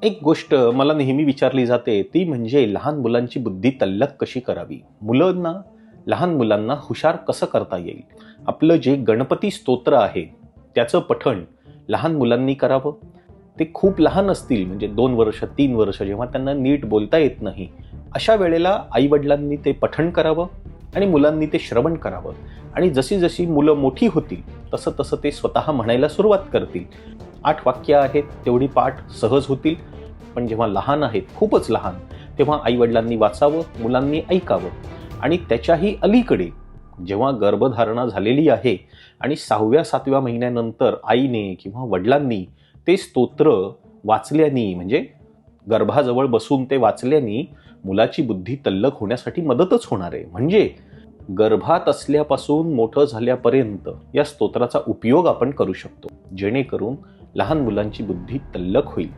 एक गोष्ट मला नेहमी विचारली जाते ती म्हणजे लहान मुलांची बुद्धी तल्लख कशी करावी. लहान मुलांना हुशार कसं करता येईल. आपलं जे गणपती स्तोत्र आहे त्याचं पठण लहान मुलांनी करावं. ते खूप लहान असतील म्हणजे 2 वर्ष 3 वर्ष जेव्हा त्यांना नीट बोलता येत नाही अशा वेळेला आईवडिलांनी ते पठण करावं आणि मुलांनी ते श्रवण करावं. आणि जशी जशी मुलं मोठी होतील तसं तसं ते स्वतः म्हणायला सुरुवात करतील. 8 वाक्य आहेत तेवढी पाठ सहज होतील. पण जेव्हा लहान आहेत खूपच लहान तेव्हा आईवडिलांनी वाचावं, मुलांनी ऐकावं. आणि त्याच्याही अलीकडे जेव्हा गर्भधारणा झालेली आहे आणि 6व्या-7व्या महिन्यानंतर आईने किंवा वडिलांनी ते स्तोत्र वाचल्यानी म्हणजे गर्भाजवळ बसून ते वाचल्यानी मुलाची बुद्धी तल्लख होण्यासाठी मदतच होणार आहे. म्हणजे गर्भात असल्यापासून मोठं झाल्यापर्यंत या स्तोत्राचा उपयोग आपण करू शकतो जेणेकरून लहान मुलांची बुद्धी तल्लख होईल.